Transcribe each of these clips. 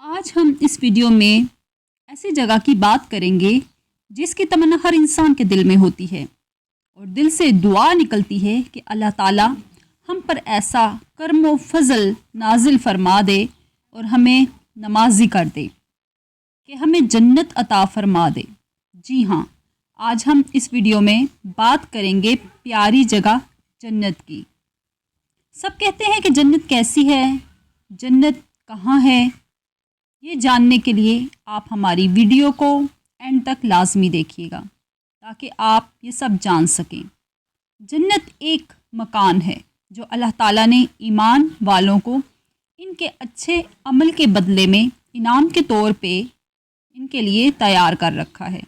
آج ہم اس ویڈیو میں ایسی جگہ کی بات کریں گے جس کی تمنا ہر انسان کے دل میں ہوتی ہے اور دل سے دعا نکلتی ہے کہ اللہ تعالیٰ ہم پر ایسا کرم و فضل نازل فرما دے اور ہمیں نمازی کر دے کہ ہمیں جنت عطا فرما دے۔ جی ہاں، آج ہم اس ویڈیو میں بات کریں گے پیاری جگہ جنت کی۔ سب کہتے ہیں کہ جنت کیسی ہے، جنت کہاں ہے۔ یہ جاننے کے لیے آپ ہماری ویڈیو کو اینڈ تک لازمی دیکھیے گا تاکہ آپ یہ سب جان سکیں۔ جنت ایک مکان ہے جو اللہ تعالیٰ نے ایمان والوں کو ان کے اچھے عمل کے بدلے میں انعام کے طور پہ ان کے لیے تیار کر رکھا ہے۔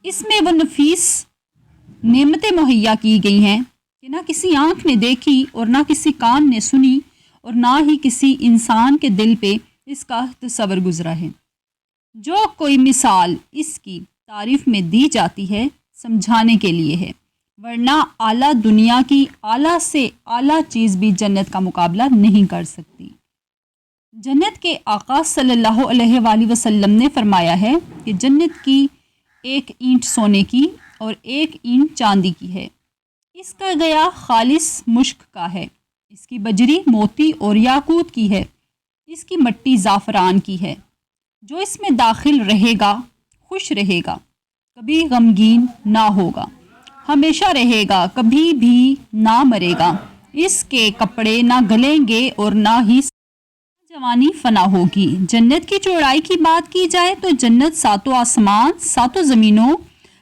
اس میں وہ نفیس نعمتیں مہیا کی گئی ہیں کہ نہ کسی آنکھ نے دیکھی اور نہ کسی کان نے سنی اور نہ ہی کسی انسان کے دل پہ اس کا تصور گزرا ہے۔ جو کوئی مثال اس کی تعریف میں دی جاتی ہے سمجھانے کے لیے ہے، ورنہ اعلیٰ دنیا کی اعلیٰ سے اعلیٰ چیز بھی جنت کا مقابلہ نہیں کر سکتی۔ جنت کے آقا صلی اللہ علیہ وآلہ وسلم نے فرمایا ہے کہ جنت کی ایک اینٹ سونے کی اور ایک اینٹ چاندی کی ہے۔ اس کا گیا خالص مشک کا ہے، اس کی بجری موتی اور یاقوت کی ہے، اس کی مٹی زعفران کی ہے۔ جو اس میں داخل رہے گا خوش رہے گا، کبھی غمگین نہ ہوگا، ہمیشہ رہے گا، کبھی بھی نہ مرے گا۔ اس کے کپڑے نہ گلیں گے اور نہ ہی جوانی فنا ہوگی۔ جنت کی چوڑائی کی بات کی جائے تو جنت ساتوں آسمان ساتوں زمینوں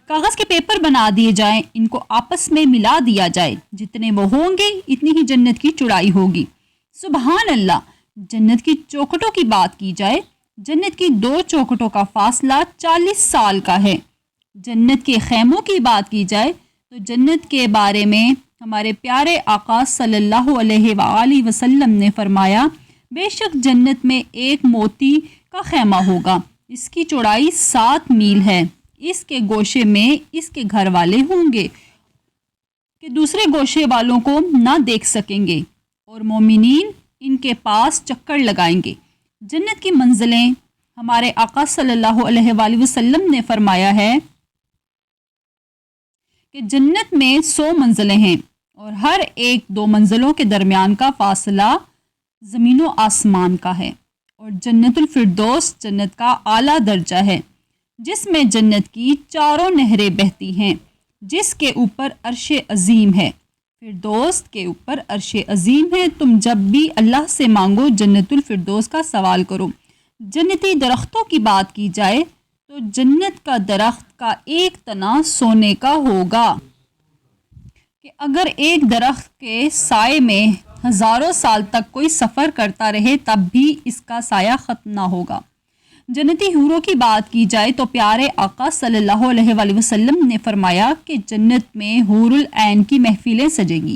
کاغذ کے پیپر بنا دیے جائیں، ان کو آپس میں ملا دیا جائے، جتنے وہ ہوں گے اتنی ہی جنت کی چوڑائی ہوگی۔ سبحان اللہ۔ جنت کی چوکھٹوں کی بات کی جائے، جنت کی 2 چوکھٹوں کا فاصلہ 40 سال کا ہے۔ جنت کے خیموں کی بات کی جائے تو جنت کے بارے میں ہمارے پیارے آقا صلی اللہ علیہ وآلہ وسلم نے فرمایا، بے شک جنت میں ایک موتی کا خیمہ ہوگا، اس کی چوڑائی 7 میل ہے، اس کے گوشے میں اس کے گھر والے ہوں گے کہ دوسرے گوشے والوں کو نہ دیکھ سکیں گے اور مومنین ان کے پاس چکر لگائیں گے۔ جنت کی منزلیں ہمارے آقا صلی اللہ علیہ وآلہ وسلم نے فرمایا ہے کہ جنت میں 100 منزلیں ہیں اور ہر ایک 2 منزلوں کے درمیان کا فاصلہ زمین و آسمان کا ہے، اور جنت الفردوس جنت کا اعلیٰ درجہ ہے جس میں جنت کی 4 نہریں بہتی ہیں، جس کے اوپر عرش عظیم ہے۔ فردوس کے اوپر عرش عظیم ہے۔ تم جب بھی اللہ سے مانگو جنت الفردوس کا سوال کرو۔ جنتی درختوں کی بات کی جائے تو جنت کا درخت کا ایک تنا سونے کا ہوگا کہ اگر ایک درخت کے سائے میں ہزاروں سال تک کوئی سفر کرتا رہے تب بھی اس کا سایہ ختم نہ ہوگا۔ جنتی حوروں کی بات کی جائے تو پیارے آقا صلی اللہ علیہ وآلہ وسلم نے فرمایا کہ جنت میں حور العین کی محفلیں سجیں گی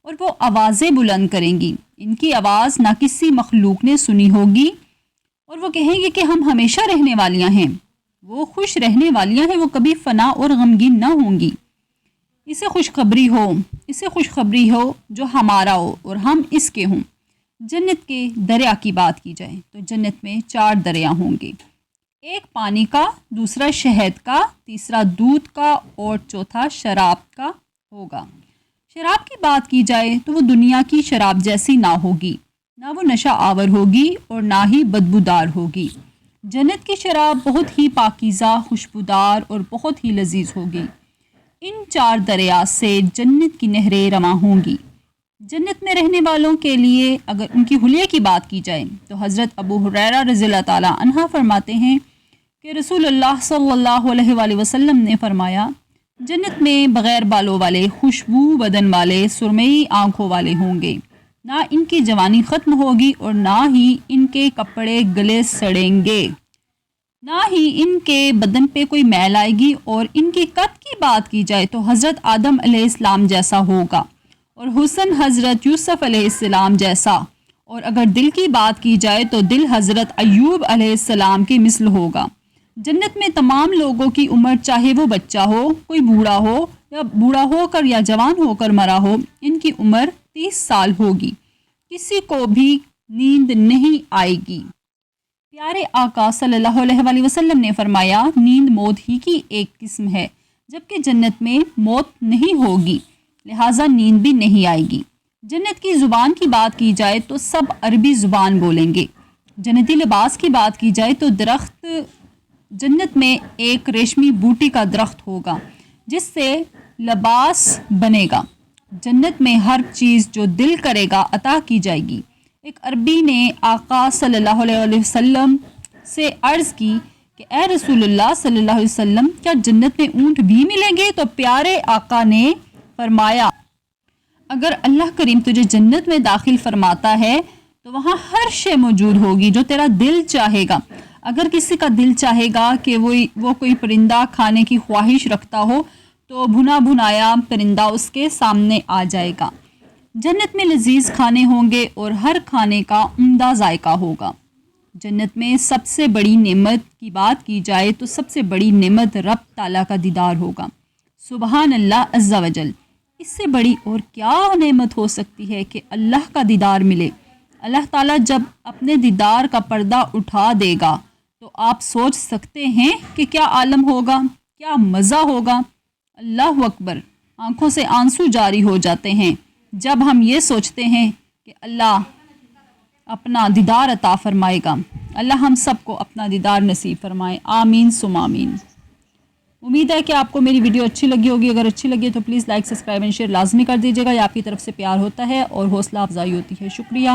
اور وہ آوازیں بلند کریں گی، ان کی آواز نہ کسی مخلوق نے سنی ہوگی، اور وہ کہیں گے کہ ہم ہمیشہ رہنے والیاں ہیں، وہ خوش رہنے والیاں ہیں، وہ کبھی فنا اور غمگین نہ ہوں گی۔ اسے خوشخبری ہو جو ہمارا ہو اور ہم اس کے ہوں۔ جنت کے دریا کی بات کی جائے تو جنت میں 4 دریا ہوں گے، ایک پانی کا، دوسرا شہد کا، تیسرا دودھ کا اور چوتھا شراب کا ہوگا۔ شراب کی بات کی جائے تو وہ دنیا کی شراب جیسی نہ ہوگی، نہ وہ نشہ آور ہوگی اور نہ ہی بدبودار ہوگی۔ جنت کی شراب بہت ہی پاکیزہ، خوشبودار اور بہت ہی لذیذ ہوگی۔ ان 4 دریا سے جنت کی نہریں رواں ہوں گی۔ جنت میں رہنے والوں کے لیے اگر ان کی حلیے کی بات کی جائے تو حضرت ابو ہریرہ رضی اللہ تعالیٰ عنہ فرماتے ہیں کہ رسول اللہ صلی اللہ علیہ وآلہ وسلم نے فرمایا، جنت میں بغیر بالوں والے، خوشبو بدن والے، سرمئی آنکھوں والے ہوں گے، نہ ان کی جوانی ختم ہوگی اور نہ ہی ان کے کپڑے گلے سڑیں گے، نہ ہی ان کے بدن پہ کوئی میل آئے گی، اور ان کی قد کی بات کی جائے تو حضرت آدم علیہ السلام جیسا ہوگا اور حسن حضرت یوسف علیہ السلام جیسا، اور اگر دل کی بات کی جائے تو دل حضرت ایوب علیہ السلام کی مثل ہوگا۔ جنت میں تمام لوگوں کی عمر، چاہے وہ بچہ ہو، کوئی بوڑھا ہو یا بوڑھا ہو کر یا جوان ہو کر مرا ہو، ان کی عمر 30 سال ہوگی، کسی کو بھی نیند نہیں آئے گی۔ پیارے آقا صلی اللہ علیہ وسلم نے فرمایا نیند موت ہی کی ایک قسم ہے، جبکہ جنت میں موت نہیں ہوگی، لہٰذا نیند بھی نہیں آئے گی۔ جنت کی زبان کی بات کی جائے تو سب عربی زبان بولیں گے۔ جنتی لباس کی بات کی جائے تو درخت جنت میں ایک ریشمی بوٹی کا درخت ہوگا جس سے لباس بنے گا۔ جنت میں ہر چیز جو دل کرے گا عطا کی جائے گی۔ ایک عربی نے آقا صلی اللہ علیہ وسلم سے عرض کی کہ اے رسول اللہ صلی اللہ علیہ وسلم، کیا جنت میں اونٹ بھی ملیں گے؟ تو پیارے آقا نے فرمایا اگر اللہ کریم تجھے جنت میں داخل فرماتا ہے تو وہاں ہر شے موجود ہوگی جو تیرا دل چاہے گا۔ اگر کسی کا دل چاہے گا کہ وہ کوئی پرندہ کھانے کی خواہش رکھتا ہو تو بھنا بھنایا پرندہ اس کے سامنے آ جائے گا۔ جنت میں لذیذ کھانے ہوں گے اور ہر کھانے کا عمدہ ذائقہ ہوگا۔ جنت میں سب سے بڑی نعمت کی بات کی جائے تو سب سے بڑی نعمت رب تعالیٰ کا دیدار ہوگا۔ سبحان اللہ عز و جل، اس سے بڑی اور کیا نعمت ہو سکتی ہے کہ اللہ کا دیدار ملے۔ اللہ تعالیٰ جب اپنے دیدار کا پردہ اٹھا دے گا تو آپ سوچ سکتے ہیں کہ کیا عالم ہوگا، کیا مزہ ہوگا۔ اللہ اکبر، آنکھوں سے آنسو جاری ہو جاتے ہیں جب ہم یہ سوچتے ہیں کہ اللہ اپنا دیدار عطا فرمائے گا۔ اللہ ہم سب کو اپنا دیدار نصیب فرمائے، آمین ثم آمین۔ امید ہے کہ آپ کو میری ویڈیو اچھی لگی ہوگی۔ اگر اچھی لگی تو please like, subscribe and share لازمی کر دیجیے گا، یہ آپ کی طرف سے پیار ہوتا ہے اور حوصلہ افزائی ہوتی ہے۔ شکریہ۔